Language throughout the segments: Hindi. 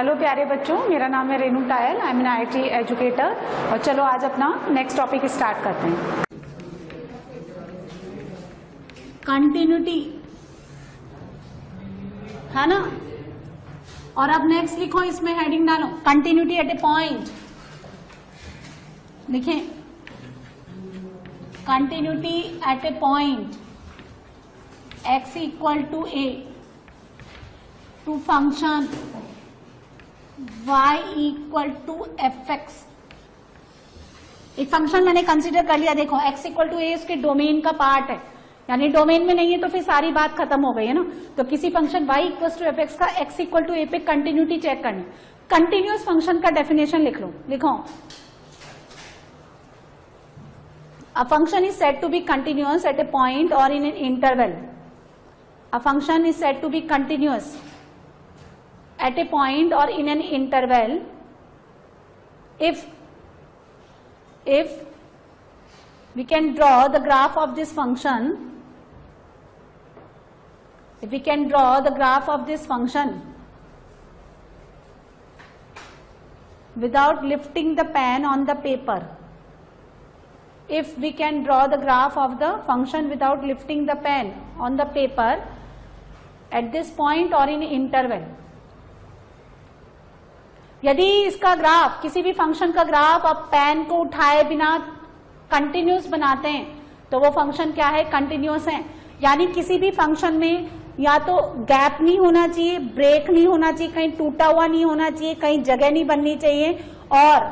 हेलो प्यारे बच्चों, मेरा नाम है Renu Tayal, I am an IIT educator. और चलो आज अपना नेक्स्ट टॉपिक स्टार्ट करते हैं। कंटिन्यूटी है ना। और अब नेक्स्ट लिखो, इसमें हेडिंग डालो कंटिन्यूटी एट ए पॉइंट। लिखें continuity at a point x equal to a to function y equal to fx। एक फंक्शन मैंने कंसीडर कर लिया। देखो x इक्वल टू a उसके डोमेन का पार्ट है, यानी डोमेन में नहीं है तो फिर सारी बात खत्म हो गई है ना। तो किसी function y equal to fx का x इक्वल टू a पे कंटिन्यूटी चेक करनी। कंटिन्यूअस फंक्शन का डेफिनेशन लिख लो। लिखो a function is said to be continuous at a point or in an interval. A function is said to be continuous at a point or in an interval if we can draw the graph of this function, if we can draw the graph of this function without lifting the pen on the paper. If we can draw the graph of the function without lifting the pen on the paper at this point or in interval. यदि इसका ग्राफ, किसी भी फंक्शन का ग्राफ आप पेन को उठाए बिना कंटिन्यूस बनाते हैं तो वो फंक्शन क्या है? कंटिन्यूस है। यानी किसी भी फंक्शन में या तो गैप नहीं होना चाहिए, ब्रेक नहीं होना चाहिए, कहीं टूटा हुआ नहीं होना चाहिए, कहीं जगह नहीं बननी चाहिए, और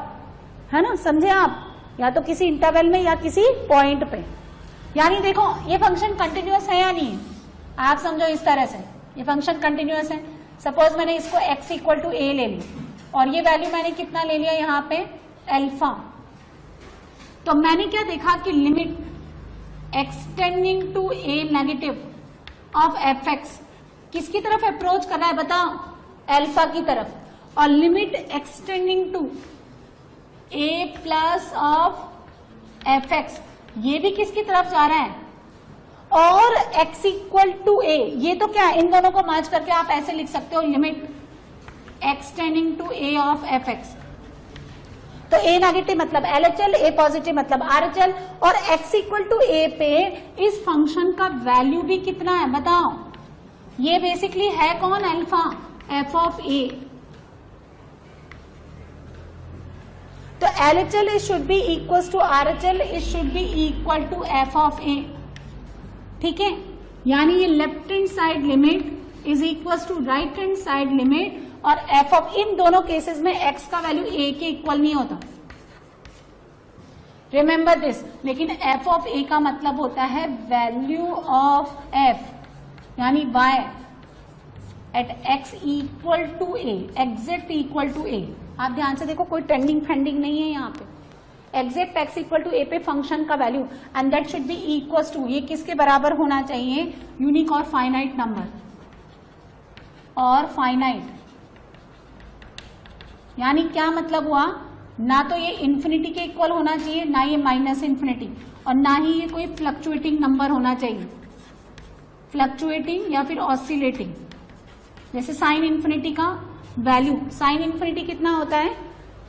है ना, समझे आप, या तो किसी इंटरवल में या किसी पॉइंट पे। यानी देखो ये फंक्शन कंटिन्यूअस है या नहीं है, आप समझो इस तरह से ये फंक्शन कंटिन्यूअस है। सपोज मैंने इसको x इक्वल टू a ले ली और ये वैल्यू मैंने कितना ले लिया यहाँ पे? अल्फा। तो मैंने क्या देखा कि limit extending to a negative of fx किसकी तरफ अप्रोच कर रहा है बताओ? अल्फा की तरफ। और limit extending to a plus of fx ये भी किसकी तरफ जा रहा है? और x इक्वल टू a, ये तो क्या है, इन दोनों को मर्ज करके आप ऐसे लिख सकते हो limit extending to a of fx। तो a नेगेटिव मतलब LHL, a पॉजिटिव मतलब RHL, और x इक्वल टू a पे इस फंक्शन का वैल्यू भी कितना है बताओ? ये बेसिकली है कौन? Alpha, f of a। तो LHL is should be equal to RHL is should be equal to f of a। ठीक है, यानी ये left hand side limit is equal to right hand side limit, और f ऑफ, इन दोनों केसेस में x का वैल्यू a के इक्वल नहीं होता, रिमेंबर दिस। लेकिन f ऑफ a का मतलब होता है वैल्यू ऑफ f, यानी y at x equal to a, exact equal to a। आप ध्यान से देखो, कोई टेंडिंग फेंडिंग नहीं है यहाँ पे। Exact x equal to a पे फंक्शन का value, and that should be equal to, ये किसके बराबर होना चाहिए? यूनिक और फाइनाइट नंबर, और फाइनाइट। यानी क्या मतलब हुआ? ना तो ये इंफिनिटी के इक्वल होना चाहिए, ना ये माइनस इंफिनिटी, और ना ही ये कोई फ्लक्चुएटिंग नंबर होना चाहिए, फ्लक्चुएटिंग या फिर ऑसिलेटिंग। जैसे साइन इंफिनिटी का वैल्यू, साइन इंफिनिटी कितना होता है?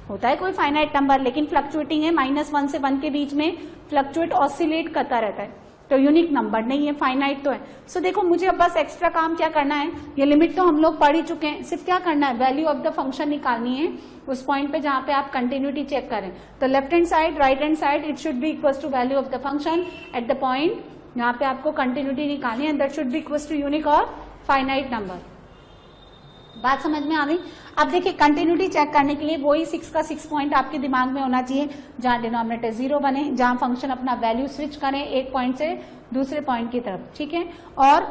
होता है कोई फाइनाइट नंबर, लेकिन फ्लक्चुएटिंग है, -1 से 1 के बीच में फ्लक्चुएट, ऑसिलेट करता रहता है, तो यूनिक नंबर नहीं है, फाइनाइट तो है। सो देखो मुझे अब बस एक्स्ट्रा काम क्या करना है, ये लिमिट तो हम लोग पढ़ ही चुके हैं, सिर्फ क्या करना है? वैल्यू ऑफ द फंक्शन निकालनी है उस पॉइंट पे जहां पे आप कंटिन्यूटी चेक करें। तो left hand side, right hand side, it should be equal to value of the function at the point जहां पे आपको कंटिन्यूटी निकालनी है, that should be equal to unique और फाइनाइट नंबर। बात समझ में आ गई? अब देखिए कंटिन्यूटी चेक करने के लिए वही 6 का 6 पॉइंट आपके दिमाग में होना चाहिए, जहां डिनोमिनेटर 0 बने, जहां फंक्शन अपना वैल्यू स्विच करें एक पॉइंट से दूसरे पॉइंट की तरफ, ठीक है। और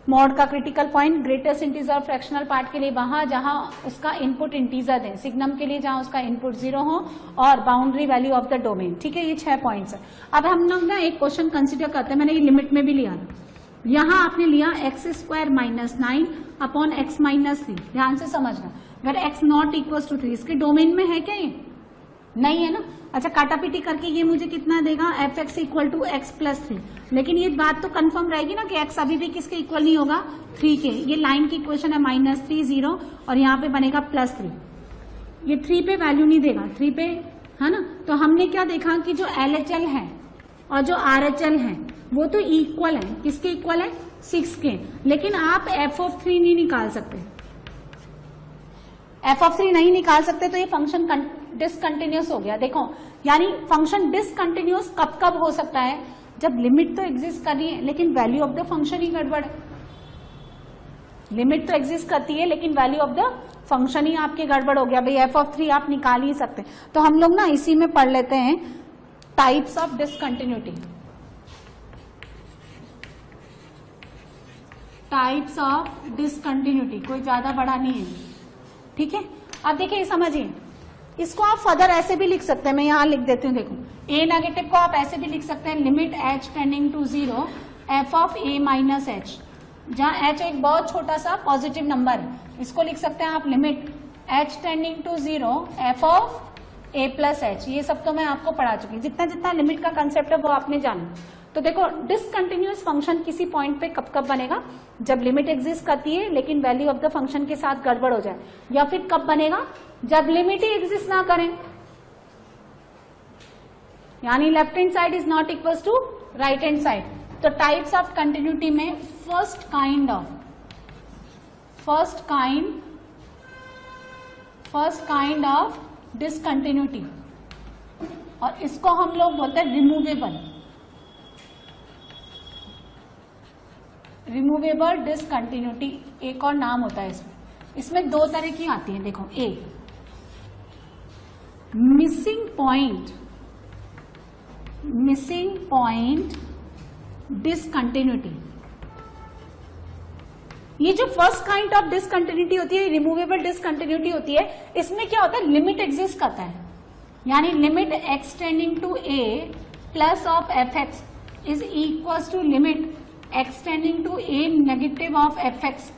मॉड का critical point greatest integer fractional part के लिए वहां जहां उसका इनपुट इंटीजर दें, सिग्नम के लिए जहां उसका इनपुट 0 हो, और boundary value of the domain, ठीक है। ये 6 पॉइंट्स है। अब हम लोग ना एक क्वेश्चन कंसिडर करते हैं, मैंने ये लिमिट में भी लिया था। यहां आपने लिया x² -9 अपॉन x -3, ध्यान से समझना। अगर x नॉट इक्वल टू 3, इसके डोमेन में है क्या ये? नहीं है ना। अच्छा, काटापीटी करके ये मुझे कितना देगा, F x equal to x plus 3, लेकिन ये बात तो कंफर्म रहेगी ना कि एक्स अभी भी किसके इक्वल नहीं होगा, 3 के। ये लाइन की इक्वेशन है -3 0 और यहाँ पे बनेगा +3। ये 3 पे वैल्यू नहीं देगा, 3 पे है ना। तो हमने क्या देखा कि जो LHL है और जो RHL है वो तो इक्वल है, किसके इक्वल है, 6 के। लेकिन आप f(3) नहीं निकाल सकते, f(3) नहीं निकाल सकते, तो ये फंक्शन डिसकंटिन्यूस हो गया। देखो, यानी फंक्शन डिसकंटिन्यूस कब कब हो सकता है, जब लिमिट तो एग्जिस्ट कर रही है लेकिन वैल्यू ऑफ द फंक्शन ही गड़बड़ है। लिमिट तो एग्जिस्ट करती है लेकिन वैल्यू ऑफ द फंक्शन ही आपके गड़बड़ हो गया, भाई f(3) आप निकाल ही सकते। तो हम लोग ना इसी में पढ़ लेते हैं types of discontinuity. Types of discontinuity कोई ज्यादा बड़ा नहीं है, ठीक है। अब देखिए, समझिए, इसको आप फर्दर ऐसे भी लिख सकते हैं, मैं यहां लिख देती हूँ। देखो, a नेगेटिव को आप ऐसे भी लिख सकते हैं, limit h tending to 0 f of a minus h, जहां h एक बहुत छोटा सा पॉजिटिव नंबर है। इसको लिख सकते हैं आप limit h tending to 0 f of a plus h। ये सब तो मैं आपको पढ़ा चुकी हूँ, जितना जितना लिमिट का कंसेप्ट है वो आपने जाना। तो देखो, डिसकंटिन्यूअस फंक्शन किसी पॉइंट पे कब कब बनेगा, जब लिमिट एग्जिस्ट करती है लेकिन वैल्यू ऑफ द फंक्शन के साथ गड़बड़ हो जाए, या फिर कब बनेगा, जब लिमिट ही एग्जिस्ट ना करें, यानी left hand side is not equal to right hand side. तो टाइप्स ऑफ कंटिन्यूटी में फर्स्ट काइंड ऑफ डिसकंटिन्यूटी, और इसको हम लोग बोलते हैं रिमूवेबल डिसकंटिन्यूटी, एक और नाम होता है इसमें 2 तरह की आती है। देखो, ए मिसिंग पॉइंट डिसकंटिन्यूटी। ये जो फर्स्ट काइंड ऑफ डिसकंटिन्यूटी होती है, रिमूवेबल डिसकंटिन्यूटी होती है, इसमें क्या होता है, लिमिट एग्जिस्ट करता है, यानी limit x tending to a plus of fx is equal to limit x tending to a negative of fx,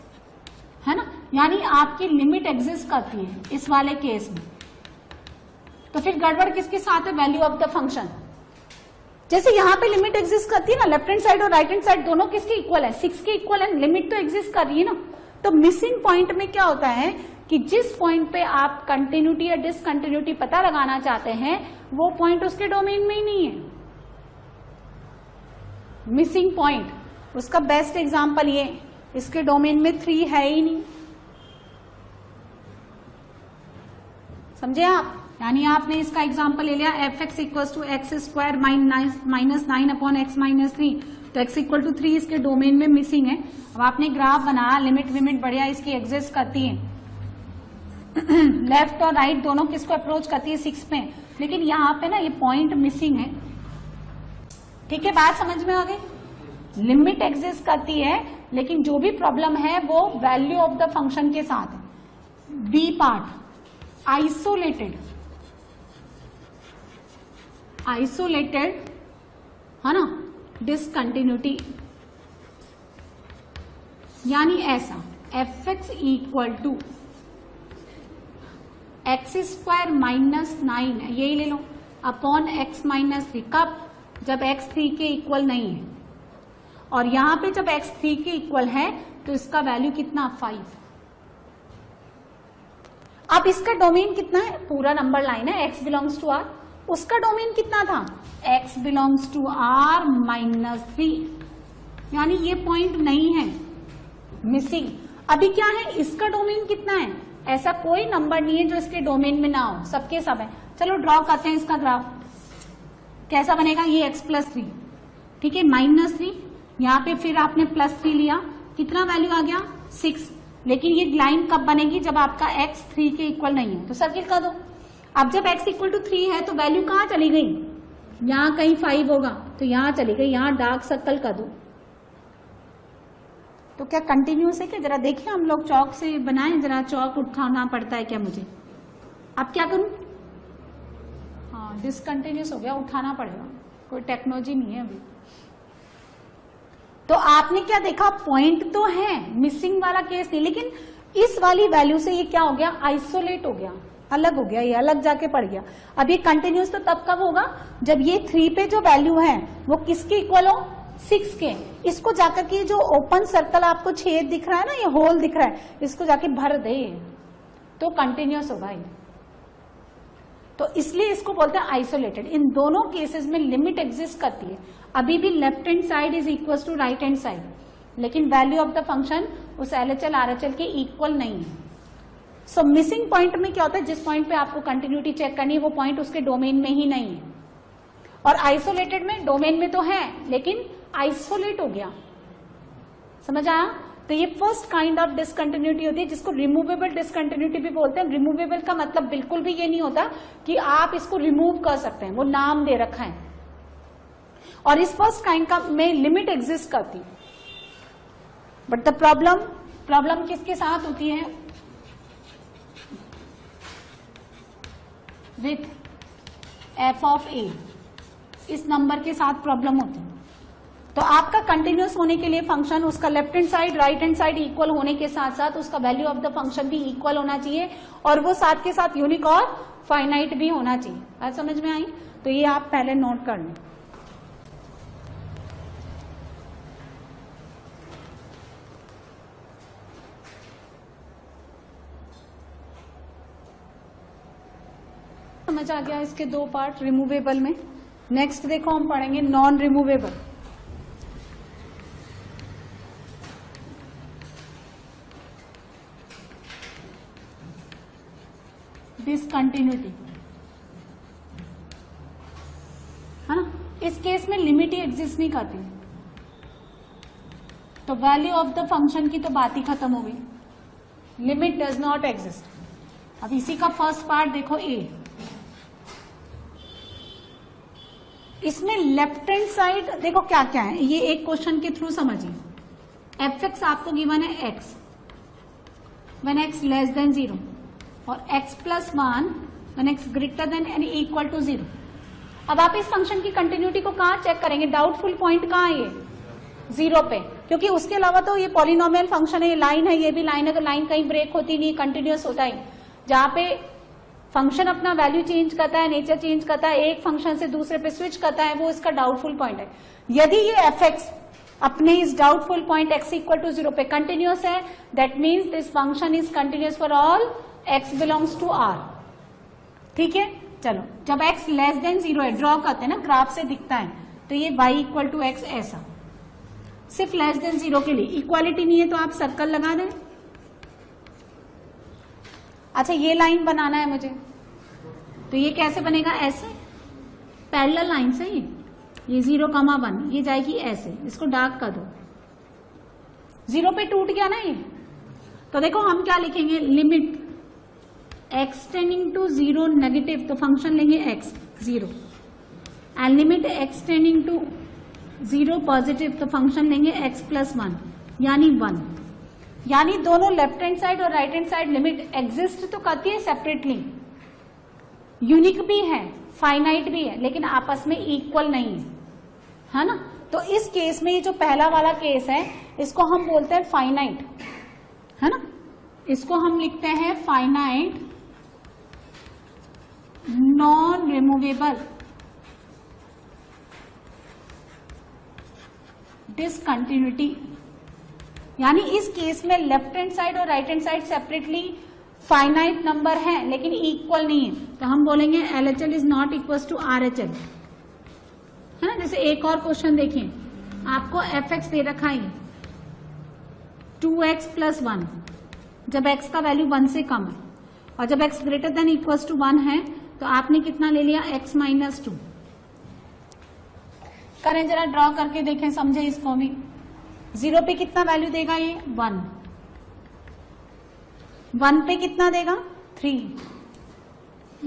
है ना। यानी आपकी लिमिट एग्जिस्ट करती है इस वाले केस में। तो फिर गड़बड़ किसके साथ है, वैल्यू ऑफ द फंक्शन। जैसे यहां पे लिमिट एग्जिस्ट करती है ना, लेफ्ट हैंड साइड और राइट हैंड साइड दोनों किसके इक्वल है, 6 के इक्वल है, लिमिट तो एग्जिस्ट कर रही है ना। तो मिसिंग पॉइंट में क्या होता है कि जिस पॉइंट पे आप कंटिन्यूटी या डिसकंटिन्यूटी पता लगाना चाहते हैं वो पॉइंट उसके डोमेन में ही नहीं है, मिसिंग पॉइंट। उसका बेस्ट एग्जांपल ये, इसके डोमेन में 3 है ही नहीं, समझे आप। यानी आपने इसका एग्जांपल ले लिया f(x) equal to x square minus 9 upon x minus 3, तो x इक्वल टू 3 इसके डोमेन में मिसिंग है। अब आपने ग्राफ बनाया, लिमिट बढ़िया इसकी एग्जिस्ट करती है, लेफ्ट और राइट दोनों किसको अप्रोच करती है, 6 पे, लेकिन यहाँ पे ना ये पॉइंट मिसिंग है, ठीक है। बात समझ में आ गई, लिमिट एग्जिस्ट करती है लेकिन जो भी प्रॉब्लम है वो वैल्यू ऑफ द फंक्शन के साथ है। बी पार्ट आइसोलेटेड है ना डिसकंटिन्यूटी, यानी ऐसा f(x) equal to x square minus 9, यही ले लो, अपॉन x माइनस 3, कब, जब x 3 के इक्वल नहीं है, और यहां पे जब x 3 के इक्वल है तो इसका वैल्यू कितना, 5। अब इसका डोमेन कितना है, पूरा नंबर लाइन है, x बिलोंग्स टू r, उसका डोमेन कितना था, x belongs to r minus 3, यानी ये पॉइंट नहीं है, मिसिंग। अभी क्या है, इसका डोमेन कितना है, ऐसा कोई नंबर नहीं है जो इसके डोमेन में ना हो, सबके सब है। चलो ड्रॉ करते हैं इसका ग्राफ, कैसा बनेगा, ये x प्लस 3, ठीक है, माइनस 3, यहाँ पे फिर आपने प्लस 3 लिया, कितना वैल्यू आ गया, 6। लेकिन ये लाइन कब बनेगी, जब आपका x 3 के इक्वल नहीं है, तो सर्किल कर दो। अब जब x इक्वल टू 3 है तो वैल्यू कहाँ चली गई, यहाँ कहीं 5 होगा तो यहाँ चली गई, यहाँ डार्क सर्कल कर दो। तो क्या कंटिन्यूस है क्या, जरा देखिए, हम लोग चौक से बनाएं, जरा चौक उठाना पड़ता है क्या मुझे, अब क्या करूं, हाँ डिसकंटिन्यूस हो गया, उठाना पड़ेगा, कोई टेक्नोलॉजी नहीं है अभी। तो आपने क्या देखा, पॉइंट तो है, मिसिंग वाला केस नहीं, लेकिन इस वाली वैल्यू से ये क्या हो गया, आइसोलेट हो गया, अलग हो गया, ये अलग जाके पड़ गया। अब ये कंटिन्यूस तो तब कब होगा जब ये 3 पे जो वैल्यू है वो किसके इक्वल हो, 6 के। इसको जाकर के जो ओपन सर्कल आपको छेद दिख रहा है ना, ये होल दिख रहा है, इसको जाके भर दे तो कंटिन्यूस होगा ये। तो इसलिए इसको बोलते हैं आइसोलेटेड। इन दोनों केसेस में लिमिट एग्जिस्ट करती है, अभी भी left hand side is equal to right hand side, लेकिन वैल्यू ऑफ द फंक्शन उस LHL RHL के इक्वल नहीं है। सो मिसिंग पॉइंट में क्या होता है, जिस पॉइंट पे आपको कंटिन्यूटी चेक करनी है वो पॉइंट उसके डोमेन में ही नहीं है। और आइसोलेटेड में डोमेन में तो है लेकिन आइसोलेट हो गया, समझ आया। तो ये फर्स्ट काइंड ऑफ डिसकंटिन्यूटी होती है जिसको रिमूवेबल डिसकंटिन्यूटी भी बोलते हैं। रिमूवेबल का मतलब बिल्कुल भी ये नहीं होता कि आप इसको रिमूव कर सकते हैं, वो नाम दे रखा है। और इस फर्स्ट काइंड का में लिमिट एग्जिस्ट करती है, बट द प्रॉब्लम किसके साथ होती है, विथ f ऑफ a, इस नंबर के साथ प्रॉब्लम होती है। तो आपका कंटिन्यूस होने के लिए फंक्शन उसका left hand side right hand side equal होने के साथ साथ उसका वैल्यू ऑफ द फंक्शन भी इक्वल होना चाहिए, और वो साथ के साथ यूनिक और फाइनाइट भी होना चाहिए। बात समझ में आई। तो ये आप पहले नोट कर लें। समझ आ गया इसके दो पार्ट रिमूवेबल में। नेक्स्ट देखो हम पढ़ेंगे नॉन रिमूवेबल। डिसकंटिन्यूटी है ना, इस केस में लिमिट ही एग्जिस्ट नहीं करती, तो वैल्यू ऑफ द फंक्शन की तो बात ही खत्म हो गई, लिमिट डज नॉट एग्जिस्ट। अब इसी का फर्स्ट पार्ट देखो ए, इसमें लेफ्ट हैंड साइड देखो क्या क्या है, ये एक क्वेश्चन के थ्रू समझिए। fx आपको गिवन है x when x less than 0 और x plus 1 when x greater than and equal to 0। अब आप इस फंक्शन की कंटिन्यूटी को कहाँ चेक करेंगे, डाउटफुल पॉइंट कहाँ है, ये 0 पे, क्योंकि उसके अलावा तो ये पॉलिनोमियल फंक्शन है, ये लाइन है, ये भी लाइन है, तो लाइन कहीं ब्रेक होती नहीं, कंटिन्यूस होता है। जहां पे फंक्शन अपना वैल्यू चेंज करता है, नेचर चेंज करता है, एक फंक्शन से दूसरे पे स्विच करता है, वो इसका डाउटफुल पॉइंट है। यदि ये fx अपने इस doubtful point x equal to 0 पे कंटिन्यूस है, that means this function is continuous for all x belongs to r। ठीक है, चलो जब x लेस देन 0 है, ड्रॉ करते हैं ना, ग्राफ से दिखता है, तो ये y इक्वल टू x ऐसा, सिर्फ लेस देन 0 के लिए। इक्वालिटी नहीं है तो आप सर्कल लगा दें। अच्छा ये लाइन बनाना है मुझे, तो ये कैसे बनेगा, ऐसे पैरेलल लाइन से ये 0,1 ये जाएगी ऐसे, इसको डार्क कर दो, 0 पे टूट गया ना ये। तो देखो हम क्या लिखेंगे, limit x tending to 0 negative, तो फंक्शन लेंगे x 0, and limit x tending to 0 positive, तो फंक्शन लेंगे x प्लस 1 यानी 1। यानी दोनों लेफ्ट हैंड साइड और right hand side limit exist तो करती है सेपरेटली, यूनिक भी है, फाइनाइट भी है, लेकिन आपस में इक्वल नहीं है ना। तो इस केस में ये जो पहला वाला केस है इसको हम बोलते हैं फाइनाइट, है ना, इसको हम लिखते हैं फाइनाइट नॉन रिमूवेबल डिसकंटिन्यूटी। यानी इस केस में लेफ्ट हैंड साइड और right hand side separately finite number है लेकिन इक्वल नहीं है, तो हम बोलेंगे LHL is not equal to RHL, है ना। जैसे एक और क्वेश्चन देखिए, आपको fx दे रखा है 2x प्लस 1, जब x का वैल्यू 1 से कम है, और जब x greater than equal to 1 है तो आपने कितना ले लिया, x माइनस 2। करें जरा, ड्रॉ करके देखें, समझे इसको भी। 0 पे कितना वैल्यू देगा ये, 1, 1 पे कितना देगा, 3,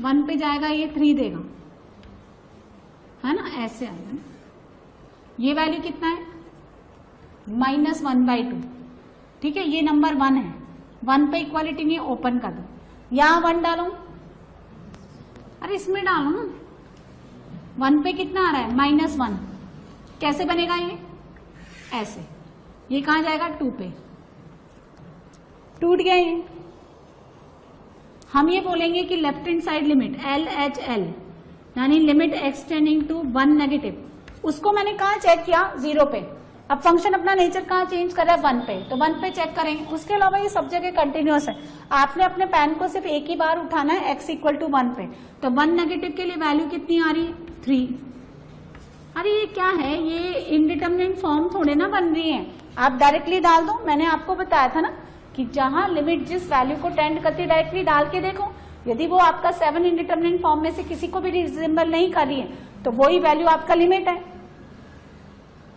1 पे जाएगा ये 3 देगा, है ना, ऐसे आएगा। ये वैल्यू कितना है, -1/2। ठीक है, ये नंबर 1 है, 1 पे इक्वालिटी नहीं, ओपन कर दो, यहां 1 डालो, अरे इसमें डालो ना, 1 पे कितना आ रहा है, -1, कैसे बनेगा ये, ऐसे, ये कहां जाएगा, 2 पे, टूट गया ये, हम ये बोलेंगे कि left hand side limit LHL यानी limit x tending to 1 negative, उसको मैंने कहा चेक किया 0 पे। अब फंक्शन अपना नेचर कहाँ चेंज कर रहा है 1 पे, तो 1 पे चेक करेंगे। उसके अलावा ये सब जगह कंटिन्यूअस है। आपने अपने पेन को सिर्फ एक ही बार उठाना है x इक्वल टू 1 पे, तो 1 नेगेटिव के लिए वैल्यू कितनी आ रही है 3। अरे ये क्या है, ये इनडिटरमिनेट फॉर्म थोड़े ना बन रही है, आप डायरेक्टली डाल दो। मैंने आपको बताया था ना कि जहां लिमिट जिस वैल्यू को टेंड करती है डायरेक्टली डाल के देखो, यदि वो आपका 7 इनडिटरमिनेट फॉर्म में से किसी को भी रिजेंबल नहीं कर रही है तो वही वैल्यू आपका लिमिट है।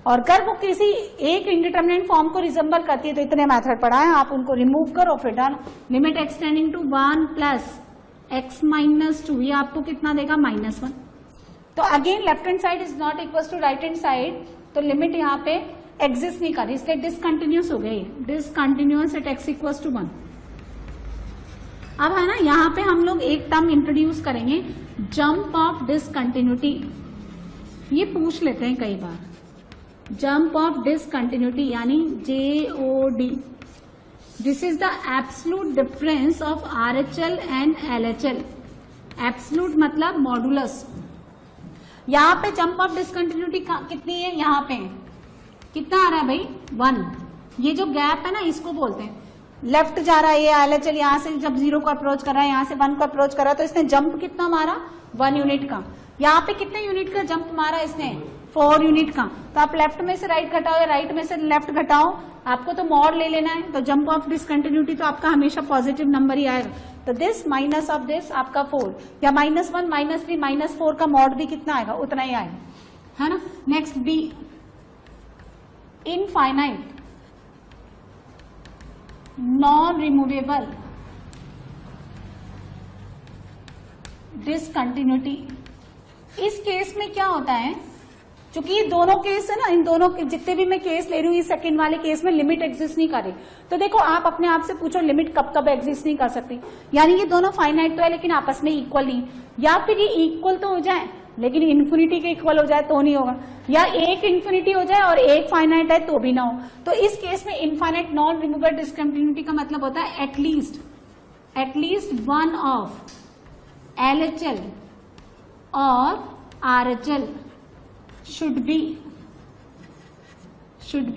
और अगर वो किसी एक इंडिटरमिनेट फॉर्म को रिजेंबल करती है तो इतने मेथड पढ़ा है, आप उनको रिमूव करो फिर डालो। Limit x tending to 1 plus x minus 2, ये आपको कितना देगा -1। तो again left hand side is not equal to right hand side, तो लिमिट यहाँ पे एग्जिस्ट नहीं कर रही, इसलिए डिसकंटिन्यूस हो गई, discontinuous at x equal to 1। अब है ना, यहाँ पे हम लोग एक टर्म इंट्रोड्यूस करेंगे, जंप ऑफ डिसकंटिन्यूटी। ये पूछ लेते हैं कई बार, जंप ऑफ डिसकंटिन्यूटी यानी JOD। This is the absolute difference of RHL and LHL। Absolute मतलब मॉडुलस। यहाँ पे जंप ऑफ डिसकंटिन्यूटी कितनी है, यहाँ पे कितना आ रहा है भाई 1। ये जो गैप है ना इसको बोलते हैं, लेफ्ट जा रहा है ये LHL, यहाँ से जब 0 को अप्रोच कर रहा है, यहाँ से 1 को अप्रोच कर रहा है, तो इसने जंप कितना मारा 1 यूनिट का। यहाँ पे कितने यूनिट का जंप मारा इसने 4 यूनिट का। तो आप लेफ्ट में से राइट घटाओ या राइट में से लेफ्ट घटाओ, आपको तो मॉड ले लेना है। तो जंप ऑफ डिसकंटिन्यूटी तो आपका हमेशा पॉजिटिव नंबर ही आएगा। तो दिस माइनस ऑफ दिस आपका 4 या -1 -3 -4 का मॉड भी कितना आएगा उतना ही आएगा, है ना। Next B, infinite non removable discontinuity. इस केस में क्या होता है, क्योंकि ये दोनों केस है ना, इन दोनों के जितने भी मैं केस ले रही हूँ, इस सेकंड वाले केस में लिमिट एग्जिस्ट नहीं कर रही। तो देखो आप अपने आप से पूछो लिमिट कब कब एग्जिस्ट नहीं कर सकती, यानी ये दोनों फाइनाइट तो है लेकिन आपस में इक्वल नहीं, या फिर ये इक्वल तो हो जाए लेकिन इन्फिनिटी के इक्वल हो जाए तो नहीं होगा, या एक इन्फिनिटी हो जाए और एक फाइनाइट है तो भी ना हो। तो इस केस में इनफाइनाइट नॉन रिमूवेबल डिसकंटिन्यूटी का मतलब होता है एटलीस्ट वन ऑफ LHL और RHL should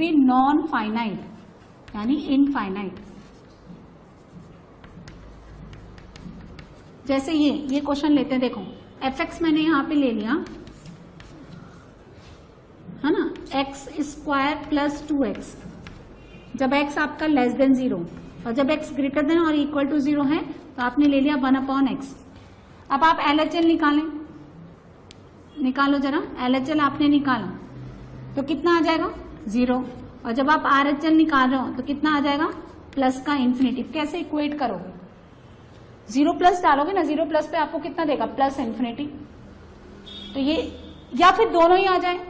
be non finite यानी इनफाइनाइट। जैसे ये क्वेश्चन लेते हैं, देखो fx मैंने यहां पे ले लिया है ना, x² प्लस 2x, जब x आपका लेस देन 0 और जब x ग्रेटर देन और इक्वल टू 0 है तो आपने ले लिया 1/x। अब आप LHL निकालो जरा, LHL आपने निकाला तो कितना आ जाएगा 0, और जब आप RHL निकाल रहे हो तो कितना आ जाएगा प्लस का इन्फिनिटी। कैसे इक्वेट करोगे, 0 प्लस डालोगे ना, 0 प्लस पे आपको कितना देगा प्लस इन्फिनिटी। तो ये, या फिर दोनों ही आ जाए,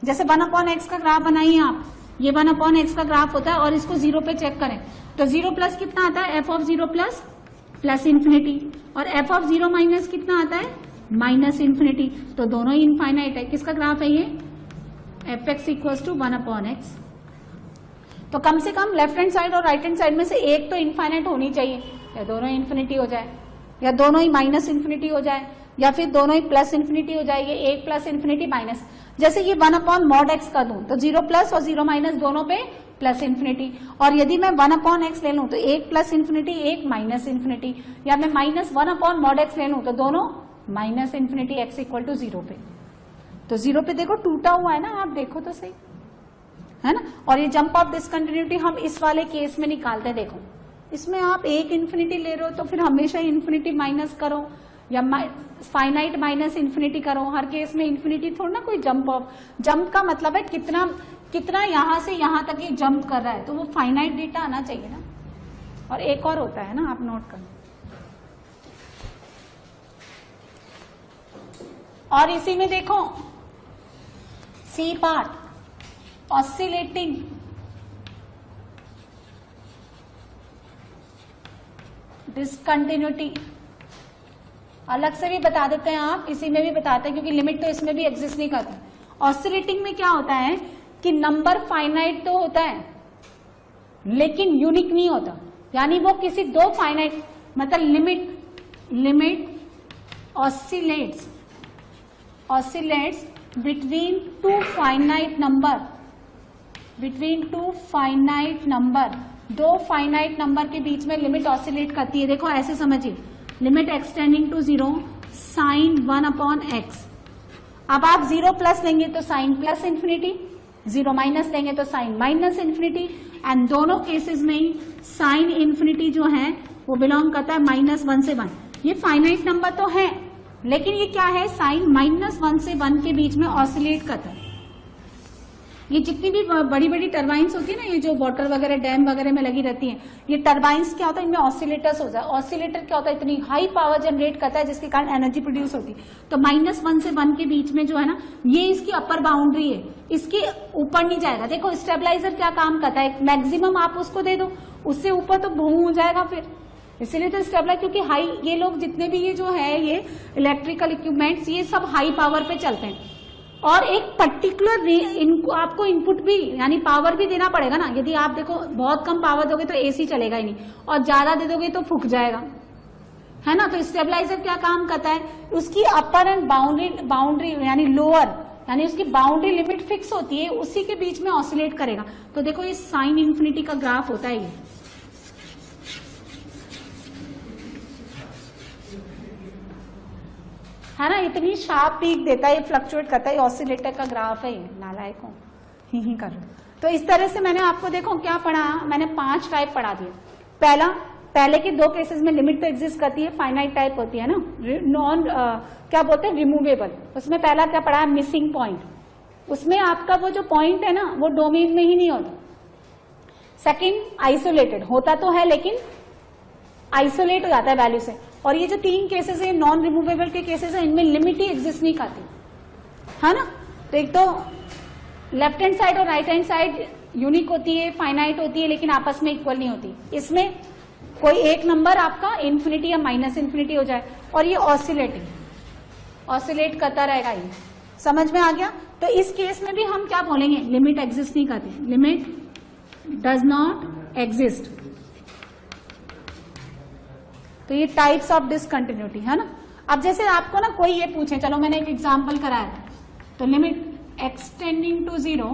जैसे 1/x का ग्राफ बनाइए आप, ये 1/x का ग्राफ होता है और इसको 0 पे चेक करें तो 0 प्लस कितना आता है f(0) प्लस इन्फिनिटी, और f(0) माइनस कितना आता है माइनस इन्फिनिटी। तो दोनों ही इनफाइनाइट है। किसका ग्राफ है ये, fx इक्वल टू 1/x। तो कम से कम लेफ्ट हैंड साइड और राइट हैंड साइड में से एक तो इनफाइनाइट होनी चाहिए, या दोनों ही इन्फिनिटी हो जाए, या दोनों ही माइनस इन्फिनिटी हो जाए, या फिर दोनों ही प्लस इन्फिनिटी हो जाए। ये एक प्लस इन्फिनिटी माइनस, जैसे ये 1/mod x कर दूं तो 0 प्लस और 0 माइनस दोनों पे प्लस इन्फिनिटी, और यदि मैं 1/x ले लूं तो एक प्लस इन्फिनिटी एक माइनस इन्फिनिटी, या मैं -1/mod x ले लूं तो दोनों minus infinity x equal to 0 पे। तो 0 पे देखो टूटा हुआ है ना, आप देखो तो सही है ना। और ये जंप ऑफ डिसकंटिन्यूटी हम इस वाले केस में निकालते हैं। देखो इसमें आप एक इन्फिनिटी ले रहे हो तो फिर हमेशा इन्फिनिटी माइनस करो, या फाइनाइट माइनस इन्फिनिटी करो। हर केस में इन्फिनिटी थोड़ा ना कोई जंप का मतलब है कितना यहां से यहां तक ये जंप कर रहा है, तो वो फाइनाइट डेटा आना चाहिए ना। और एक और होता है ना, आप नोट करो, और इसी में देखो C पार्ट ऑसिलेटिंग डिसकंटिन्यूटी अलग से भी बता देते हैं, आप इसी में भी बताते हैं क्योंकि लिमिट तो इसमें भी एग्जिस्ट नहीं करती। ऑसिलेटिंग में क्या होता है कि नंबर फाइनाइट तो होता है लेकिन यूनिक नहीं होता, यानी वो किसी दो फाइनाइट, मतलब limit oscillates between two finite number, दो फाइनाइट नंबर के बीच में लिमिट ऑसिलेट करती है। देखो ऐसे समझिए, limit x tending to 0 sign 1/x। अब आप 0 प्लस लेंगे तो साइन प्लस इंफिनिटी, 0 माइनस लेंगे तो साइन माइनस इंफिनिटी, एंड दोनों केसेस में ही साइन इंफिनिटी जो है वो बिलोंग करता है -1 से 1। ये फाइनाइट नंबर तो है, लेकिन ये क्या है, साइन -1 से 1 के बीच में ऑसिलेट करता है। ये जितनी भी बड़ी बड़ी टर्बाइंस होती है ना, ये जो वाटर वगैरह डैम वगैरह में लगी रहती हैं, ये टर्बाइंस क्या होता है, इनमें ऑसिलेटर्स होता है। ऑसिलेटर क्या होता है, इतनी हाई पावर जनरेट करता है जिसके कारण एनर्जी प्रोड्यूस होती है। तो -1 से 1 के बीच में जो है ना, ये इसकी अपर बाउंड्री है, इसके ऊपर नहीं जाएगा। देखो स्टेबलाइजर क्या काम करता है, मैक्सिमम आप उसको दे दो, उससे ऊपर तो भूं हो जाएगा फिर। इसीलिए तो स्टेबलाइजर, क्योंकि हाई, ये लोग जितने भी ये जो है ये इलेक्ट्रिकल इक्विपमेंट्स, ये सब हाई पावर पे चलते हैं। और एक पर्टिकुलर आपको इनपुट भी यानी पावर भी देना पड़ेगा ना। यदि आप देखो बहुत कम पावर दोगे तो एसी चलेगा ही नहीं, और ज्यादा दे दोगे तो फूक जाएगा, है ना। तो स्टेबलाइजर क्या काम करता है, उसकी अपर एंड बाउंड्री यानी लोअर, यानी उसकी बाउंड्री लिमिट फिक्स होती है, उसी के बीच में ऑसिलेट करेगा। तो देखो ये साइन इंफिनिटी का ग्राफ होता है, ये है ना, इतनी शार्प पीक देता है, ये फ्लक्चुएट करता है, ऑसिलेटर का ग्राफ है ये, नालायकों ही कर। तो इस तरह से मैंने आपको देखो क्या पढ़ा, मैंने 5 टाइप पढ़ा दिए। पहले के 2 केसेस में लिमिट तो एग्जिस्ट करती है, फाइनाइट टाइप होती है ना, नॉन क्या बोलते हैं, रिमूवेबल। उसमें पहला क्या पढ़ा, मिसिंग पॉइंट। उसमें आपका वो जो पॉइंट है ना, वो डोमेन में ही नहीं होता। सेकंड, आइसोलेटेड होता तो है लेकिन आइसोलेट हो जाता है वैल्यू से। और ये जो 3 केसेस है, नॉन रिमूवेबल के केसेस है, इनमें लिमिट ही एग्जिस्ट नहीं करती, है ना। तो एक तो लेफ्ट हैंड साइड और राइट हैंड साइड यूनिक होती है, फाइनाइट होती है, लेकिन आपस में इक्वल नहीं होती। इसमें कोई एक नंबर आपका इन्फिनिटी या माइनस इन्फिनिटी हो जाए, और ये ऑसिलेट करता रहेगा। ये समझ में आ गया। तो इस केस में भी हम क्या बोलेंगे, लिमिट एग्जिस्ट नहीं करती, लिमिट डज नॉट एग्जिस्ट। तो ये टाइप्स ऑफ डिसकंटिन्यूटी है ना। अब जैसे आपको ना कोई ये पूछे, चलो मैंने एक एग्जांपल कराया, तो limit extending to 0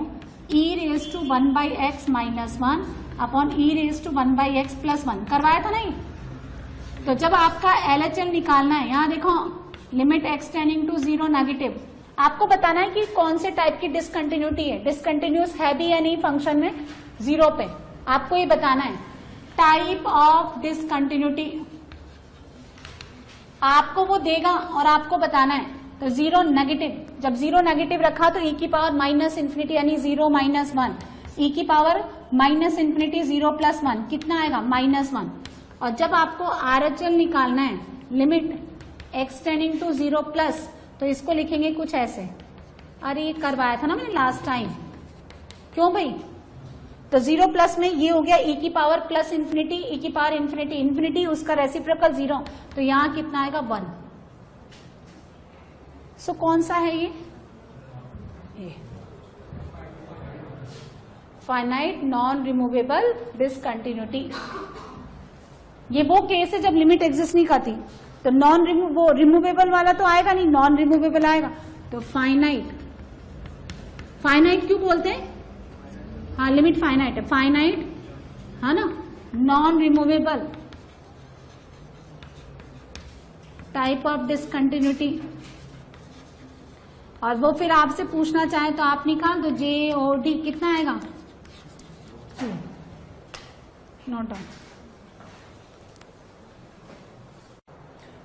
e⁻1/x - 1 upon e⁻1/x + 1 करवाया था नहीं। तो जब आपका LHL निकालना है, यहाँ देखो लिमिट एक्सटेंडिंग टू 0 नेगेटिव, आपको बताना है कि कौन से टाइप की डिसकंटिन्यूटी है, डिसकंटिन्यूस है भी या नहीं फंक्शन में 0 पे, आपको ये बताना है। टाइप ऑफ डिसकंटिन्यूटी आपको वो देगा और आपको बताना है। तो 0 नेगेटिव, जब 0 नेगेटिव रखा तो e की पावर -∞ यानी 0 - 1, e की पावर -∞ 0 + 1 कितना आएगा, -1। और जब आपको RHL निकालना है, लिमिट एक्सटेंडिंग टू 0 प्लस, तो इसको लिखेंगे कुछ ऐसे। अरे ये करवाया था ना मैंने लास्ट टाइम, क्यों भाई। तो 0 प्लस में ये हो गया e की पावर +∞, e की पावर ∞, उसका रेसिप्रोकल 0, तो यहां कितना आएगा, 1। सो कौन सा है ये फाइनाइट नॉन रिमूवेबल डिसकंटिन्यूटी। ये वो केस है जब लिमिट एग्जिस्ट नहीं करती। तो वो रिमूवेबल वाला तो आएगा नहीं, नॉन रिमूवेबल आएगा। तो फाइनाइट क्यों बोलते हैं, हाँ लिमिट फाइनाइट है, फाइनाइट है ना, non removable type of discontinuity. और वो फिर आपसे पूछना चाहे तो आप निकाल दो, JOD कितना आएगा, नोट ऑन।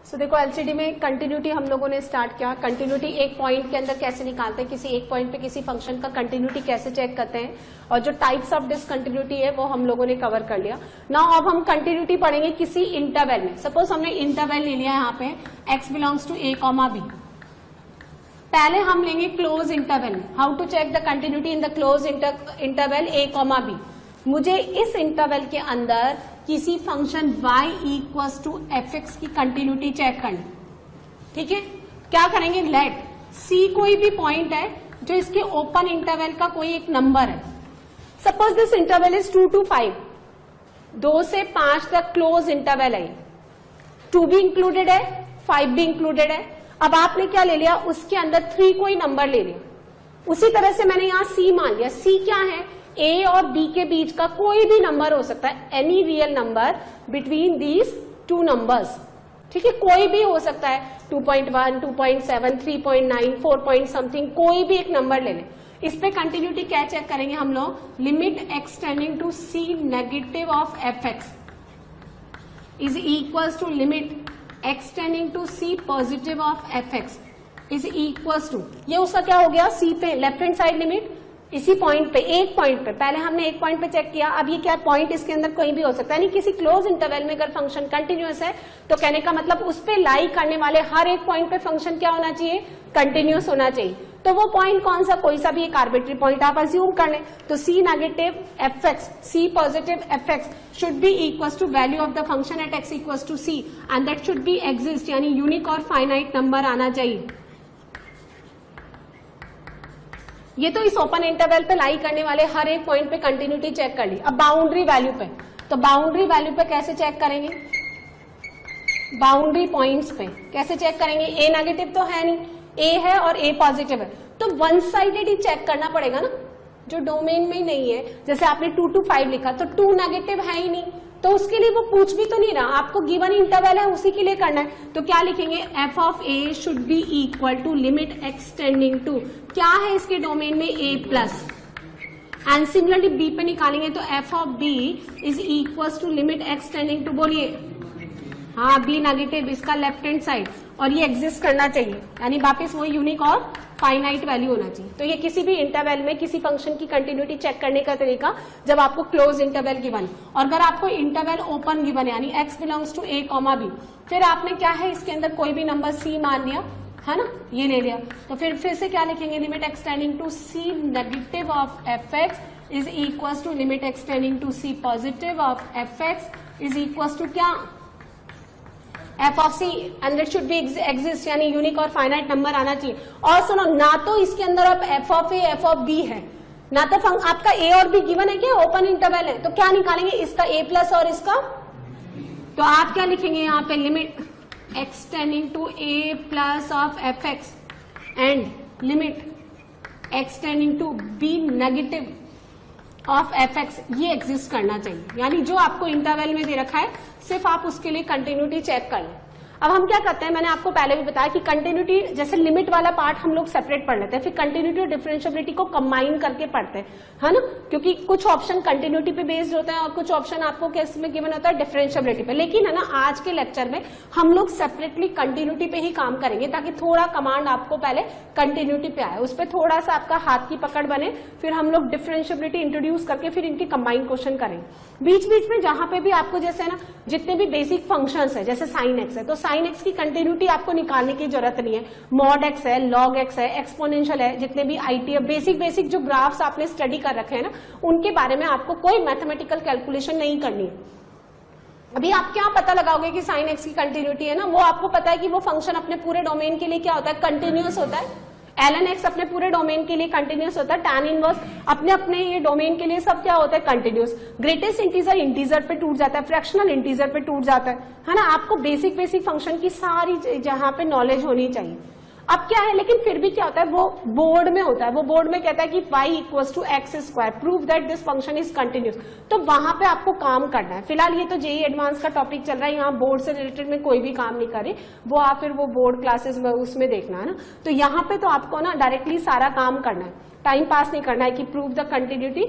सो देखो एलसीडी में कंटिन्यूटी हम लोगों ने स्टार्ट किया। कंटिन्यूटी एक पॉइंट के अंदर कैसे निकालते हैं, किसी एक पॉइंट पे किसी फंक्शन का कंटिन्यूटी कैसे चेक करते हैं, और जो टाइप्स ऑफ डिसकंटिन्यूटी है वो हम लोगों ने कवर कर लिया। नाउ अब हम कंटिन्यूटी पढ़ेंगे किसी इंटरवल में। सपोज हमने इंटरवल ले लिया यहाँ पे x belongs to a, b। पहले हम लेंगे close interval. How to check the continuity in the close interval a, b। मुझे इस इंटरवल के अंदर किसी फंक्शन y = fx की कंटिन्यूटी चेक करनी, ठीक है। क्या करेंगे, लेट c कोई भी पॉइंट है जो इसके ओपन इंटरवल का कोई एक नंबर है। Suppose this interval is 2 to 5, 2 से 5 तक क्लोज इंटरवल है। 2 भी इंक्लूडेड है, 5 भी इंक्लूडेड है। अब आपने क्या ले लिया, उसके अंदर 3 कोई नंबर ले लिया। उसी तरह से मैंने यहां C मान लिया। C क्या है, A और B के बीच का कोई भी नंबर हो सकता है, any real number between these 2 numbers. ठीक है, कोई भी हो सकता है, 2.1, 2.7, 3.9, 4 पॉइंट समथिंग, कोई भी एक नंबर ले लें। इस पे कंटिन्यूटी क्या चेक करेंगे हम लोग, limit x tending to C negative of fx is equals to limit x tending to C positive of fx is equals to, ये उसका क्या हो गया, C पे लेफ्ट हैंड साइड लिमिट, इसी पॉइंट पे, एक पॉइंट पे, पहले हमने एक पॉइंट पे चेक किया, अब ये क्या पॉइंट इसके अंदर कोई भी हो सकता है, यानी किसी क्लोज इंटरवल में अगर फंक्शन कंटिन्यूअस है तो कहने का मतलब उस पे लाई करने वाले हर एक पॉइंट पे फंक्शन क्या होना चाहिए, कंटिन्यूअस होना चाहिए। तो वो पॉइंट कौन सा, कोई सा भी एक आर्बिट्री पॉइंट आप अज्यूम कर लें। तो C negative fx, C positive fx should be equals to value of the function at x equals to C and that should be exist, यानी यूनिक और फाइनाइट नंबर आना चाहिए। ये तो इस ओपन इंटरवल पे लाई करने वाले हर एक पॉइंट पे कंटिन्यूटी चेक कर ली। अब बाउंड्री वैल्यू पे, तो बाउंड्री वैल्यू पे कैसे चेक करेंगे, बाउंड्री पॉइंट्स पे कैसे चेक करेंगे, A नेगेटिव तो है नहीं, A है और A पॉजिटिव है, तो वन साइडेड ही चेक करना पड़ेगा ना, जो डोमेन में ही नहीं है। जैसे आपने 2 to 5 लिखा तो 2 नेगेटिव है ही नहीं, तो उसके लिए वो पूछ भी तो नहीं रहा, आपको गिवन इंटरवल है उसी के लिए करना है। तो क्या लिखेंगे, f of a should be equal to limit x tending to, क्या है इसके डोमेन में, a plus, and similarly b पे निकालेंगे तो f of b is equal to limit x tending to, बोलिए हाँ b नेगेटिव, इसका लेफ्ट हैंड साइड, और ये एग्जिस्ट करना चाहिए, यानी वापस वो यूनिक और फाइनाइट वैल्यू होना चाहिए। तो ये किसी भी इंटरवल में किसी फंक्शन की कंटिन्यूटी चेक करने का तरीका, जब आपको क्लोज इंटरवल गिवन, और अगर आपको इंटरवल ओपन गिवन यानी x belongs to a, b, फिर आपने क्या है इसके अंदर कोई भी नंबर C मान लिया है ना, ये ले लिया, तो फिर से क्या लिखेंगे, limit x tending to C negative of fx is equal to limit x tending to C positive of fx is equal to क्या, f of C and that should be exist, यानी यूनिक और फाइनाइट नंबर आना चाहिए। और सुनो, ना तो इसके अंदर अब f of A f of B है, ना तो आपका A और B गिवन है, क्या ओपन इंटरवल है, तो क्या निकालेंगे, इसका A प्लस और इसका, तो आप क्या लिखेंगे यहाँ पे, limit x tending to A plus of fx and limit x tending to B negative of fx, ये एग्जिस्ट करना चाहिए, यानी जो आपको इंटरवल में दे रखा है सिर्फ आप उसके लिए कंटिन्यूटी चेक कर लें। अब हम क्या करते हैं, मैंने आपको पहले भी बताया कि कंटिन्यूटी, जैसे लिमिट वाला पार्ट हम लोग सेपरेट पढ़ लेते हैं, फिर कंटिन्यूटी और डिफरेंशिएबिलिटी को कंबाइन करके पढ़ते हैं, है ना, क्योंकि कुछ ऑप्शन कंटिन्यूटी पे बेस्ड होता है और कुछ ऑप्शन आपको किस में गिवन होता है, डिफरेंशिएबिलिटी पे। लेकिन है ना, आज के लेक्चर में हम लोग सेपरेटली कंटिन्यूटी पे ही काम करेंगे, ताकि थोड़ा कमांड आपको पहले कंटिन्यूटी पे आए, उस पर थोड़ा सा आपका हाथ की पकड़ बने, फिर हम लोग डिफरेंशिएबिलिटी इंट्रोड्यूस करके फिर इनके कंबाइन क्वेश्चन करेंगे। बीच बीच में जहां पे भी आपको जैसे ना जितने भी बेसिक फंक्शंस है, जैसे साइन एक्स है, तो साइन एक्स की कंटिन्यूटी आपको निकालने की जरूरत नहीं है, मॉड एक्स है, लॉग एक्स है, एक्सपोनेंशियल है, जितने भी आईटी बेसिक जो ग्राफ्स आपने स्टडी कर रखे हैं ना, उनके बारे में आपको कोई मैथमेटिकल कैलकुलेशन नहीं करनी है। अभी आप क्या पता लगाओगे कि साइन एक्स की कंटिन्यूटी है ना, वो आपको पता है कि वो फंक्शन अपने पूरे डोमेन के लिए क्या होता है, कंटिन्यूअस होता है, ln x अपने पूरे डोमेन के लिए कंटिन्यूअस होता है, tan इनवर्स अपने अपने ये डोमेन के लिए सब क्या होता है, कंटिन्यूअस। ग्रेटेस्ट इंटीजर इंटीजर पे टूट जाता है, फ्रैक्शनल इंटीजर पे टूट जाता है ना। आपको बेसिक फंक्शन की सारी जहां पे नॉलेज होनी चाहिए। अब क्या है, लेकिन फिर भी क्या होता है, वो बोर्ड में होता है, वो बोर्ड में कहता है कि y equals to x square, prove that this function is continuous, तो वहां पे आपको काम करना है। फिलहाल ये तो जेई एडवांस का टॉपिक चल रहा है, यहाँ बोर्ड से रिलेटेड में कोई भी काम नहीं करे, वो आप फिर वो बोर्ड क्लासेस में उसमें देखना है ना। तो यहाँ पे तो आपको ना डायरेक्टली सारा काम करना है, टाइम पास नहीं करना है कि prove the continuity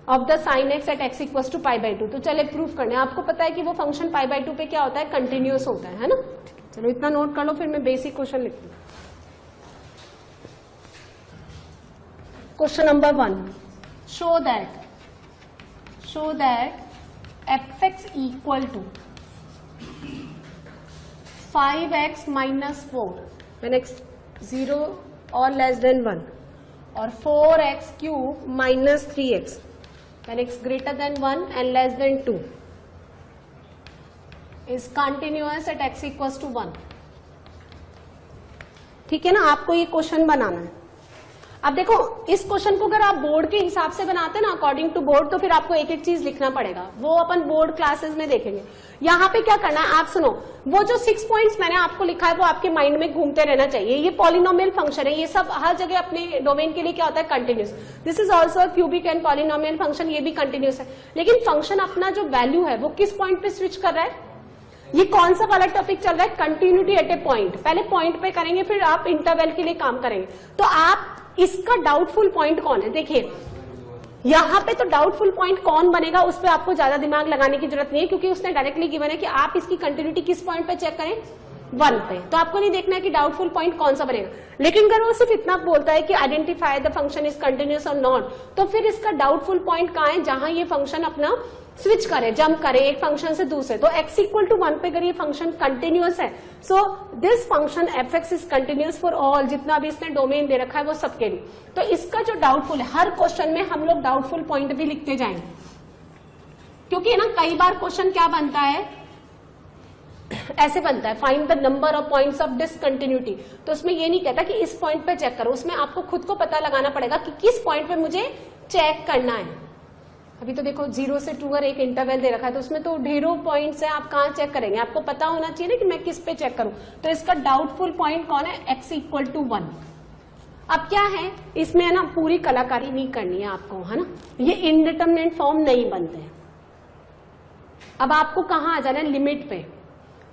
of the sine x at x equals to π/2। तो चले प्रूव करने, आपको पता है कि वो फंक्शन π/2 पे क्या होता है, कंटिन्यूअस होता है ना। चलो इतना नोट कर लो, फिर मैं बेसिक क्वेश्चन लिखती हूँ। Question number 1. Show that fx equal to 5x minus 4 when x 0 or less than 1 or 4x cube minus 3x when x greater than 1 and less than 2 is continuous at x equals to 1. ठीक है ना, आपको ये क्वेश्चन बनाना है। अब देखो इस क्वेश्चन को अगर आप बोर्ड के हिसाब से बनाते हैं ना, अकॉर्डिंग टू बोर्ड, तो फिर आपको एक एक चीज लिखना पड़ेगा, वो अपन बोर्ड क्लासेस में देखेंगे। यहाँ पे क्या करना है, आप सुनो, वो जो 6 पॉइंट्स मैंने आपको लिखा है वो आपके माइंड में घूमते रहना चाहिए। ये पॉलिनोमियल फंक्शन है, ये सब हर जगह अपने डोमेन के लिए क्या होता है, continuous. This is also cubic and polynomial function, ये भी कंटिन्यूस है। लेकिन फंक्शन अपना जो वैल्यू है वो किस पॉइंट पे स्विच कर रहा है, ये कौन सा वाला टॉपिक चल रहा है, कंटिन्यूटी एट ए पॉइंट। पहले पॉइंट पे करेंगे, फिर आप इंटरवल के लिए काम करेंगे। तो आप इसका डाउटफुल पॉइंट कौन है, देखिए यहां पे तो डाउटफुल पॉइंट कौन बनेगा उस पर आपको ज्यादा दिमाग लगाने की जरूरत नहीं है, क्योंकि उसने डायरेक्टली गिवन है कि आप इसकी कंटिन्यूटी किस पॉइंट पे चेक करें, 1 पे। तो आपको नहीं देखना है कि डाउटफुल पॉइंट कौन सा बनेगा। लेकिन अगर वो सिर्फ इतना बोलता है कि identify the function is continuous और नॉट, तो फिर इसका डाउटफुल पॉइंट कहाँ है, जहां ये फंक्शन अपना स्विच करे, जंप करे एक फंक्शन से दूसरे। तो x इक्वल टू 1 पे अगर ये फंक्शन कंटिन्यूअस है, सो this function fx is continuous for all, जितना भी इसने डोमेन दे रखा है वो सबके लिए। तो इसका जो डाउटफुल है, हर क्वेश्चन में हम लोग डाउटफुल पॉइंट भी लिखते जाएंगे, क्योंकि ना कई बार क्वेश्चन क्या बनता है, ऐसे बनता है, find the number of points of discontinuity. तो उसमें ये नहीं कहता कि इस पॉइंट पे चेक करो, उसमें आपको खुद को पता लगाना पड़ेगा कि किस पॉइंट पे मुझे चेक करना है। अभी तो देखो 0 से 2 एक इंटरवल दे रखा है, तो उसमें तो ढेरों पॉइंट्स हैं, आप कहाँ चेक करेंगे, आपको पता होना चाहिए ना कि मैं किस पे चेक करूं। तो इसका डाउटफुल पॉइंट कौन है, x इक्वल टू 1। अब क्या है इसमें, है ना, पूरी कलाकारी नहीं करनी है आपको, है ना, ये इनडिटरमिनेट फॉर्म नहीं बनते हैं। अब आपको कहाँ आ जाना है, लिमिट पे।